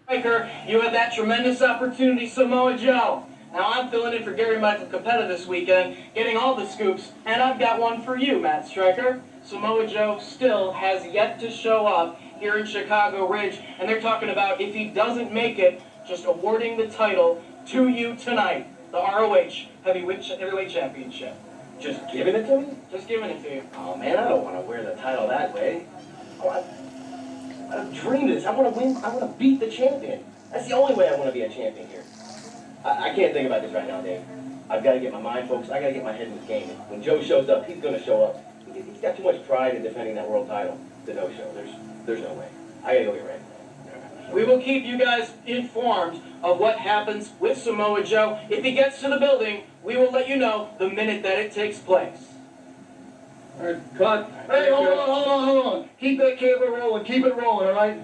Striker, you had that tremendous opportunity, Samoa Joe. Now I'm filling in for Gary Michael Capetta this weekend, getting all the scoops, and I've got one for you, Matt Striker. Samoa Joe still has yet to show up here in Chicago Ridge, and they're talking about if he doesn't make it, just awarding the title to you tonight, the ROH Heavyweight Championship. Just giving it to me? Just giving it to you. Oh man, I don't want to wear the title that way. I've dreamed this. I want to win. I want to beat the champion. That's the only way I want to be a champion here. I can't think about this right now, Dave. I've got to get my mind focused. I got to get my head in this game. When Joe shows up, he's going to show up. He's got too much pride in defending that world title to no show. There's no way. I got to go get ready. We will keep you guys informed of what happens with Samoa Joe. If he gets to the building, we will let you know the minute that it takes place. All right, cut. Hey, hold on. Keep that camera rolling. Keep it rolling, all right?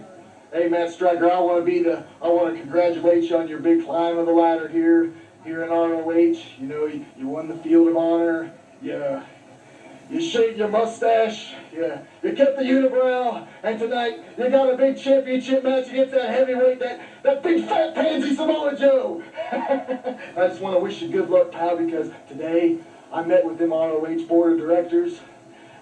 Hey, Matt Striker, I want to congratulate you on your big climb of the ladder here in ROH. You know, you won the Field of Honor. You shaved your mustache. You kept the unibrow. And tonight, you got a big championship match against that heavyweight, that big fat pansy Samoa Joe. I just want to wish you good luck, pal, because today I met with them ROH board of directors.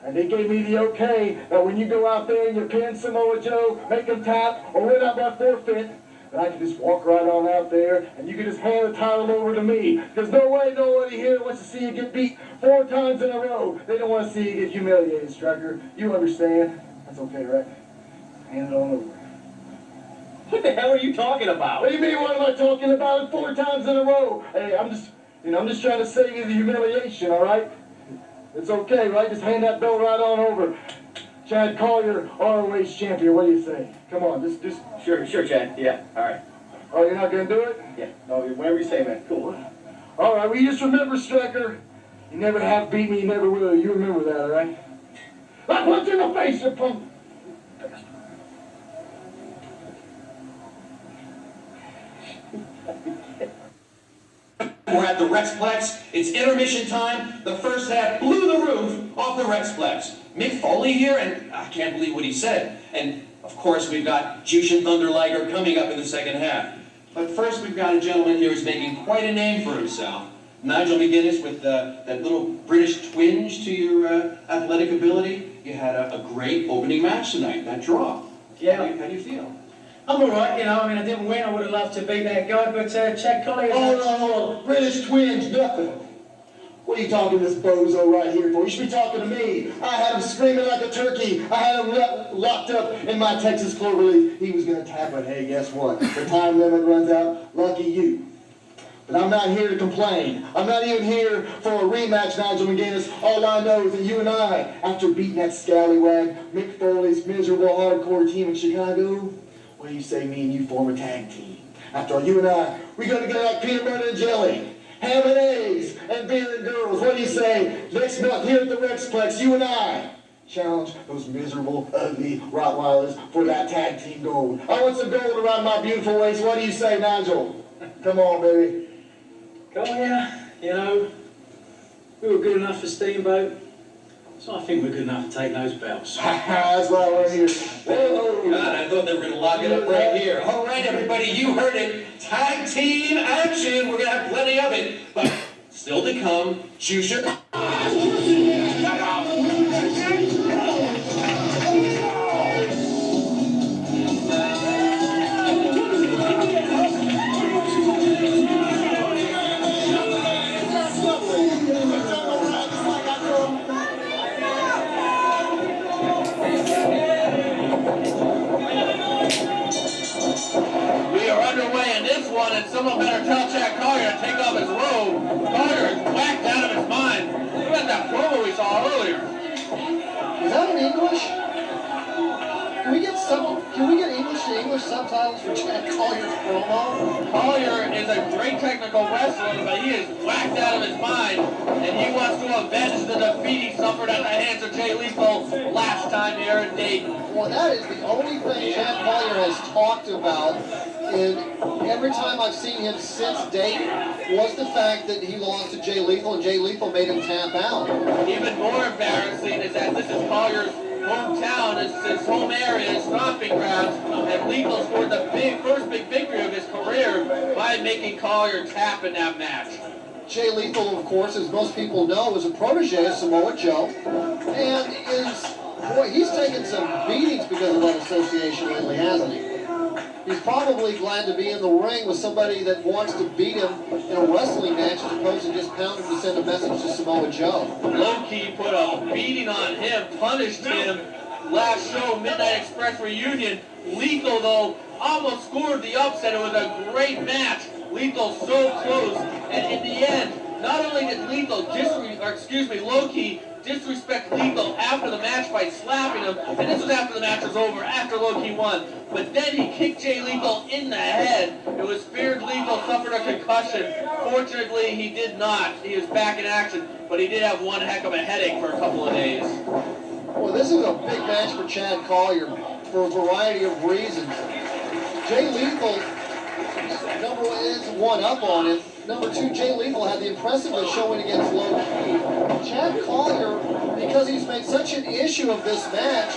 And they gave me the okay that when you go out there and you pin Samoa Joe, make him tap, or win out by forfeit, that I can just walk right on out there and you can just hand the title over to me. There's no way nobody here wants to see you get beat 4 times in a row. They don't want to see you get humiliated, Striker. You understand? That's okay, right? Hand it on over. What the hell are you talking about? What do you mean, what am I talking about? 4 times in a row. Hey, I'm just trying to save you the humiliation, all right? It's okay, right? Just hand that belt right on over. Chad Collyer, ROH champion. What do you say? Come on, just. Sure, Chad. Yeah, all right. Oh, you're not gonna do it? Yeah. No, whatever you say, man. Cool. All right. Well, you just remember, Striker. You never have beat me. You never will. You remember that, all right? I punch you in the face, you punk. We're at the Rexplex. It's intermission time. The first half blew the roof off the Rexplex. Mick Foley here, and I can't believe what he said. And, of course, we've got Jushin Thunder Liger coming up in the second half. But first, we've got a gentleman here who's making quite a name for himself. Nigel McGuinness, with that little British twinge to your athletic ability. You had a great opening match tonight, that draw. Yeah. How do you feel? I'm all right, you know. I mean, I didn't win. I would have loved to beat that guy, but Chad Collyer. Hold on. British twinge, nothing. What are you talking to this bozo right here for? You should be talking to me. I had him screaming like a turkey. I had him locked up in my Texas Cloverleaf. He was going to tap it. Hey, guess what? The time limit runs out. Lucky you. But I'm not here to complain. I'm not even here for a rematch, Nigel McGuinness. All I know is that you and I, after beating that scallywag, Mick Foley's miserable hardcore team in Chicago, what do you say me and you form a tag team? After all, you and I, we're going to go like peanut butter and jelly, ham and eggs, and beer and girls. What do you say? Next month here at the Rexplex, you and I challenge those miserable, ugly Rottweilers for that tag team gold. I want some gold around my beautiful waist. What do you say, Nigel? Come on, baby. Collyer, you know, we were good enough for Steamboat, so I think we're good enough to take those belts. That's why we're here. Whoa, God, I thought they were going to lock it up right here. All right, everybody, you heard it. Tag team action. We're going to have plenty of it. But still to come, Jushin. And someone better tell Chad Collyer to take off his robe. Collyer is whacked out of his mind. Look at that promo we saw earlier. Is that in English? Can we get English to English subtitles for Chad Collyer's promo? Collyer is a great technical wrestler, but he is whacked out of his mind, and he wants to avenge the defeat he suffered at the hands of Jay Lethal last time here in Dayton. Well, that is the only thing Chad Collyer has talked about, and every time I've seen him since Dayton was the fact that he lost to Jay Lethal, and Jay Lethal made him tap out. Even more embarrassing is that this is Collier's hometown, it's his home area, his stomping grounds, and that Lethal scored the first big victory of his career by making Collyer tap in that match. Jay Lethal, of course, as most people know, is a protege of Samoa Joe, and he's taken some beatings because of that association lately, hasn't he? He's probably glad to be in the ring with somebody that wants to beat him in a wrestling match as opposed to just pound him to send a message to Samoa Joe. Low-key put a beating on him, punished him last show, Midnight Express reunion. Lethal, though, almost scored the upset. It was a great match. Lethal so close, and in the end, not only did Lethal Low-key disrespect Lethal after the match by slapping him, and this was after the match was over, after Low-key won, but then he kicked Jay Lethal in the head. It was feared Lethal suffered a concussion. Fortunately, he did not. He was back in action, but he did have one heck of a headache for a couple of days. Well, this is a big match for Chad Collyer for a variety of reasons. Jay Lethal, number one, is one up on him. Number two, Jay Lethal had the impressiveness showing against Low-key. Chad Collyer, because he's made such an issue of this match,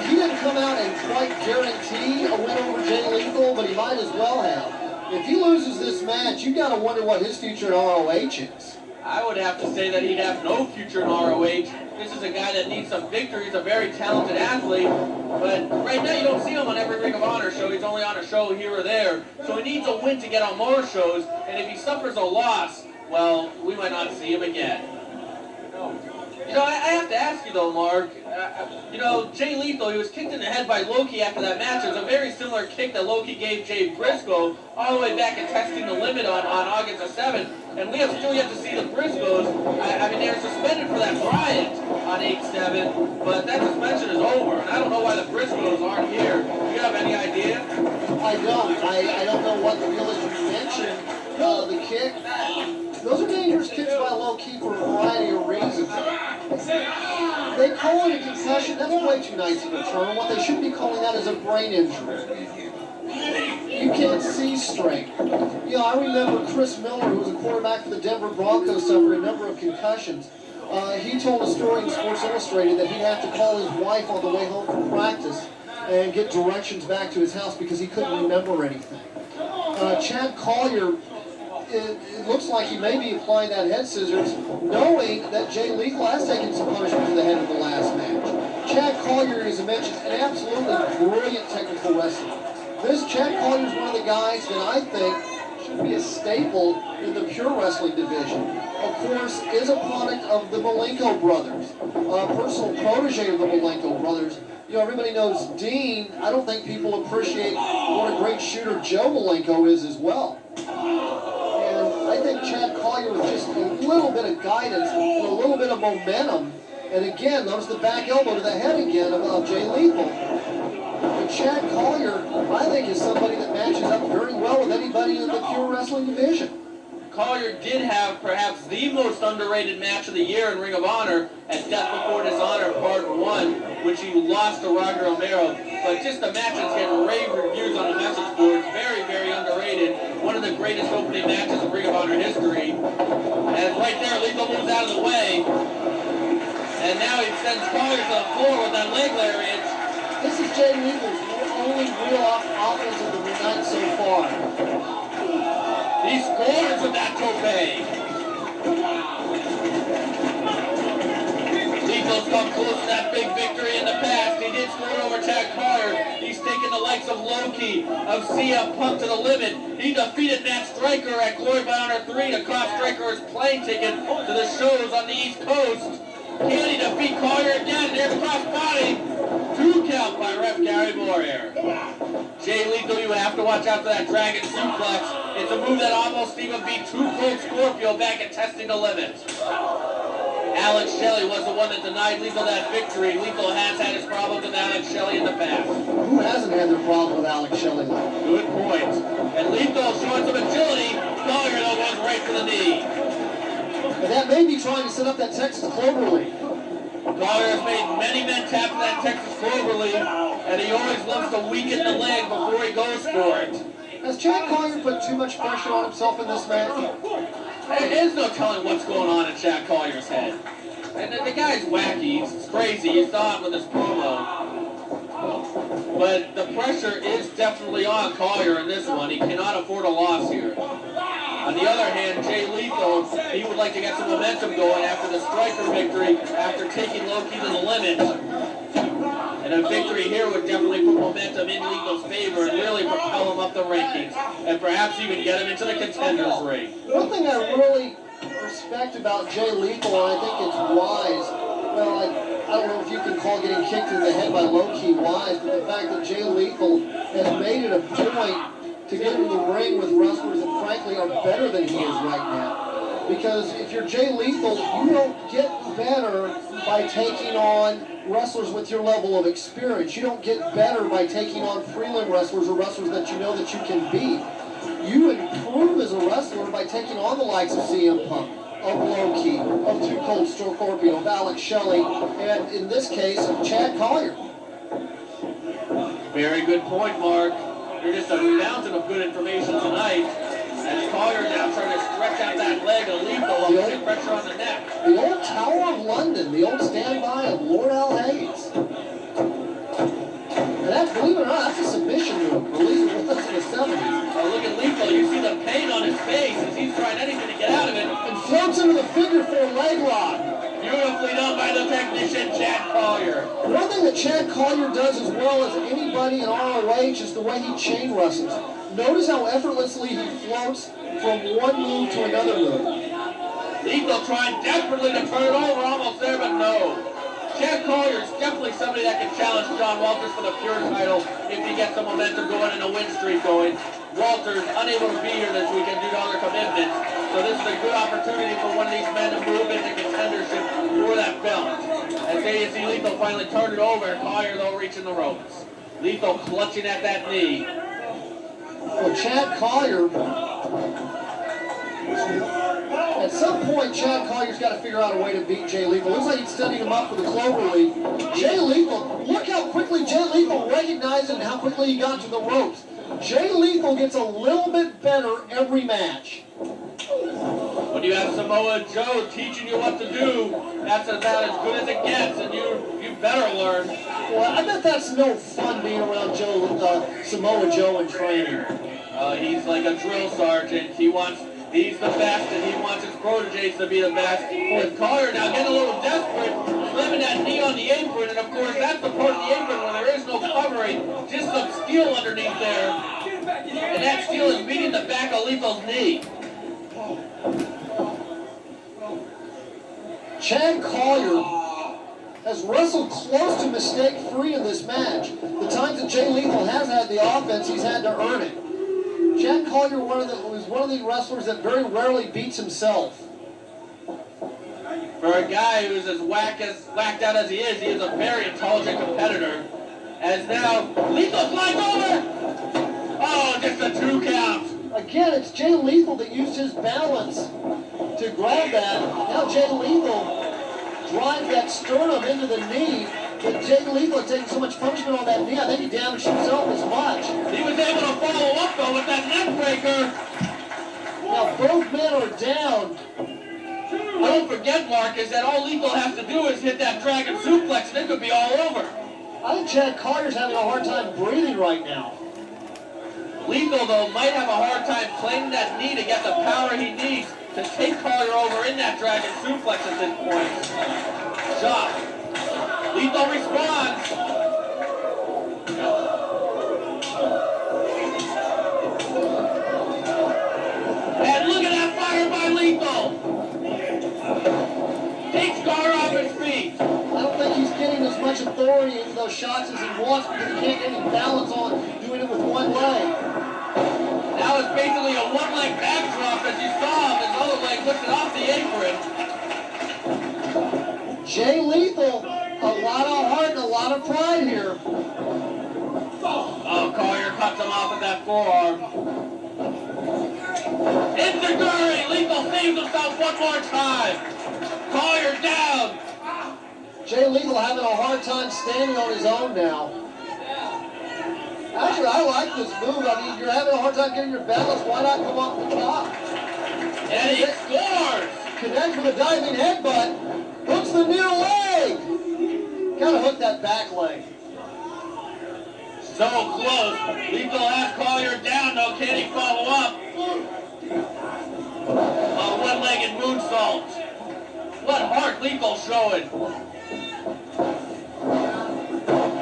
he didn't come out and quite guarantee a win over Jay Lethal, but he might as well have. If he loses this match, you got to wonder what his future in ROH is. I would have to say that he'd have no future in ROH. This is a guy that needs some victory. He's a very talented athlete, but right now you don't see him on every Ring of Honor show. He's only on a show here or there. So he needs a win to get on more shows, and if he suffers a loss, well, we might not see him again. You know, I have to ask you though, Mark, Jay Lethal, he was kicked in the head by Low-key after that match. It was a very similar kick that Low-key gave Jay Briscoe all the way back at Testing the Limit on August the 7th. And we have still yet to see the Briscoes. I mean, they were suspended for that riot on 8/7, but that suspension is over. And I don't know why the Briscoes aren't here. Do you have any idea? I don't. I don't know what the deal is. You mentioned the kick. Those are dangerous kicks by Low-key for a variety of reasons. They call it a concussion. That's way too nice of a term. What they should be calling that is a brain injury. You can't see straight. I remember Chris Miller, who was a quarterback for the Denver Broncos, suffered a number of concussions. He told a story in Sports Illustrated that he'd have to call his wife on the way home from practice and get directions back to his house because he couldn't remember anything. Chad Collyer, it looks like he may be applying that head scissors, knowing that Jay Lethal has taken some punishment to the head in the last match. Chad Collyer, as I mentioned, an absolutely brilliant technical wrestler. This Chad Collyer is one of the guys that I think should be a staple in the pure wrestling division. Of course, is a product of the Malenko brothers, a personal protege of the Malenko brothers. Everybody knows Dean. I don't think people appreciate what a great shooter Joe Malenko is as well. And I think Chad Collyer with just a little bit of guidance and a little bit of momentum. And again, notice the back elbow to the head again of Jay Lethal. But Chad Collyer, I think, is somebody that matches up very well with anybody in the pure wrestling division. Collyer did have perhaps the most underrated match of the year in Ring of Honor at Death Before Dishonor Part 1, which he lost to Roger Romero. But just the match that's getting rave reviews on the message boards. Very, very underrated. One of the greatest opening matches in Ring of Honor history. And right there, Lethal moves out of the way. And now he sends Collyer to the floor with that leg lariat. This is Jay Lethal's only real offense of the night so far. He scores with that tope. Lethal's come close to that big victory in the past. He did score over Chad Collyer. He's taken the likes of Low-key, of CM Punk to the limit. He defeated Matt Striker at Glory by Honor 3 to cost Striker his plane ticket to the shows on the East Coast. Can he defeat Collyer again? There's a crossbody. 2 count by ref Gary Boyer. Jay Lethal, you have to watch out for that dragon suplex. It's a move that almost even beat 2 Cold Scorpio back at Testing the Limit. Alex Shelley was the one that denied Lethal that victory. Lethal has had his problems with Alex Shelley in the past. Who hasn't had their problem with Alex Shelley? Good point. And Lethal showing some agility. Collyer, though, goes right for the knee. And that may be trying to set up that Texas Clover League. Collyer has made many men tap for that Texas Clover League, and he always loves to weaken the leg before he goes for it. Has Chad Collyer put too much pressure on himself in this match? There's no telling what's going on in Chad Collier's head. And the guy's wacky. It's crazy. You saw it with his promo. but the pressure is definitely on Collyer in this one. He cannot afford a loss here. On the other hand, Jay Lethal, he would like to get some momentum going after the striker victory, after taking low-key to the limit. And a victory here would definitely put momentum in Lethal's favor and really propel him up the rankings, and perhaps even get him into the contenders ring. One thing I really respect about Jay Lethal, and I think it's wise, well, I don't know if you can call getting kicked in the head by low-key wise, but the fact that Jay Lethal has made it a point to get into the ring with wrestlers that frankly are better than he is right now. Because if you're Jay Lethal, you don't get better by taking on wrestlers with your level of experience. You don't get better by taking on prelim wrestlers or wrestlers that you know that you can beat. You improve as a wrestler by taking on the likes of CM Punk, of Low-Key, of Too Cold Scorpio, of Alex Shelley, and in this case, of Chad Collyer. Very good point, Mark. You're just a fountain of good information tonight. As Collyer now trying to stretch out that leg of Lethal while putting pressure on the neck. The old Tower of London, the old standby of Lord Al Hayes. And that, believe it or not, that's a submission move, released in the 70s. Oh, look at Lethal. You see the pain on his face as he's trying anything to get out of it. And floats into the figure four leg lock. Beautifully done by the technician, Chad Collyer. One thing that Chad Collyer does as well as anybody in ROH is the way he chain wrestles. Notice how effortlessly he floats from one move to another move. Lethal trying desperately to turn it over, almost there, but no. Chad Collyer is definitely somebody that can challenge John Walters for the pure title if he gets the momentum going and a win streak going. Walters unable to be here this weekend due to other commitments, so this is a good opportunity for one of these men to move into contendership for that belt. As they see Lethal finally turn it over, Collyer though reaching the ropes. Lethal clutching at that knee. Well, Chad Collyer, at some point, Chad Collier's got to figure out a way to beat Jay Lethal. Looks like he's setting him up for the Clover League. Jay Lethal, look how quickly Jay Lethal recognized and how quickly he got to the ropes. Jay Lethal gets a little bit better every match. When you have Samoa Joe teaching you what to do, that's about as good as it gets, and you better learn. Well, I bet that's no fun being around Samoa Joe in training. He's like a drill sergeant. He's the best, and he wants his proteges to be the best. With Collyer now getting a little desperate, slamming that knee on the apron, and of course that's the part of the apron where there is no covering, just some steel underneath there. And that steel is beating the back of Lethal's knee. Chad Collyer has wrestled close to mistake-free in this match. The times that Jay Lethal has had the offense, he's had to earn it. Chad Collyer was one of the wrestlers that very rarely beats himself. For a guy who's as whacked out as he is a very intelligent competitor. As now, Lethal slides over! Oh, just a 2 count. Again, it's Jay Lethal that used his balance to grab that. Now Jay Lethal drives that sternum into the knee. But Jay Lethal had taken so much punishment on that knee, I think he damaged himself as much. He was able to follow up, though, with that neck breaker. Now, both men are down. Don't forget, Marcus, that all Lethal has to do is hit that dragon suplex, and it could be all over. I think Chad Collyer's having a hard time breathing right now. Lethal, though, might have a hard time claiming that knee to get the power he needs to take Collyer over in that dragon suplex at this point. Shot. Lethal responds. And look at that fire by Lethal. Takes Collyer off his feet. I don't think he's getting as much authority into those shots as he wants because he can't get any balance on doing it with one leg. Now it's basically a one-leg backdrop as you saw him. His other leg lifted off the apron. Jay Lethal, a lot of heart and a lot of pride here. Oh, Collyer cuts him off with that forearm. Enziguri! Lethal saves himself one more time. Collyer down. Jay Lethal having a hard time standing on his own now. Actually, I like this move. I mean, you're having a hard time getting your balance. Why not come off the top? And he scores! Connects with a diving headbutt. Hooks the near leg. Gotta hook that back leg. So close. Lethal has Collyer down, though. Can he follow up? A one-legged moonsault. What heart Lethal showing.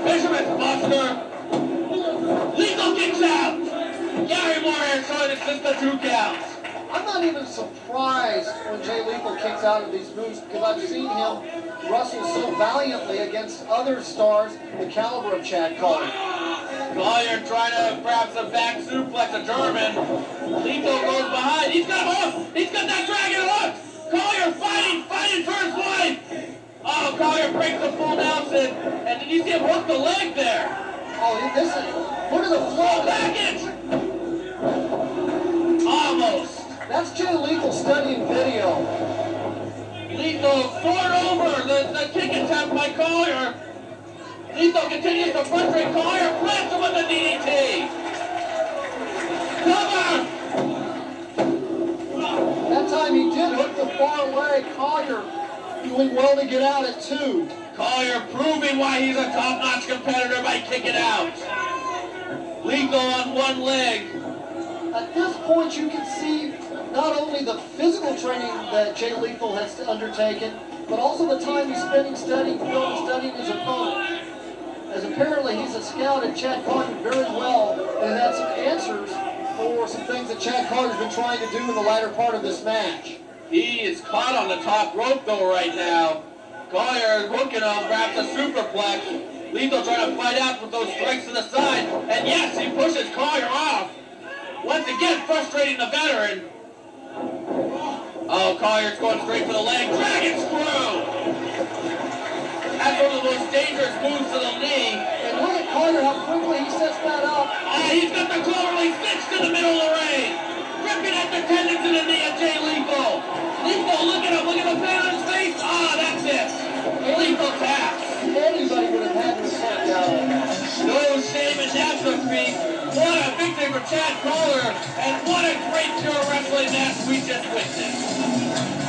Fisherman's Buster. Lethal kicks out. Gary Moore showing it's just the 2 counts. I'm not even surprised when Jay Lethal kicks out of these moves because I've seen him wrestle so valiantly against other stars the caliber of Chad Collyer. Collyer trying to perhaps a back suplex a German. Lethal goes behind. He's got a hook. He's got that dragon hook. Collyer fighting for his life. Oh, Collyer breaks the full Nelson. And did you see him hook the leg there? Oh, this is, look at the Full flow. package. Almost. That's Jay Lethal studying video. Lethal soared over the kick attempt by Collyer. Lethal continues to frustrate Collyer, plants him with the DDT. Cover! That time he did hook the far leg. Collyer doing well to get out at 2. Collyer proving why he's a top-notch competitor by kicking out. Lethal on one leg. At this point, you can see not only the physical training that Jay Lethal has undertaken, but also the time he's spending studying film and studying his opponent. As apparently he's a scout at Chad Collyer very well and had some answers for some things that Chad Collyer's been trying to do in the latter part of this match. He is caught on the top rope though right now. Collyer hooking him, perhaps a superplex. Lethal trying to fight out with those strikes to the side. And yes, he pushes Collyer off. Once again, frustrating the veteran. Oh, Collier's going straight for the leg. Dragon screw! That's one of the most dangerous moves to the knee. And look at Collyer, how quickly he sets that up. He's got the cloverleaf fixed in the middle of the ring. Ripping at the tendons in the knee of Jay Lethal. Lethal, look at him, look at the pain on his face. That's it. Lethal taps. Anybody would have had to have tapped out. No shame in that defeat. What a victory for Chad Collyer, and what a great pure wrestling match we just witnessed.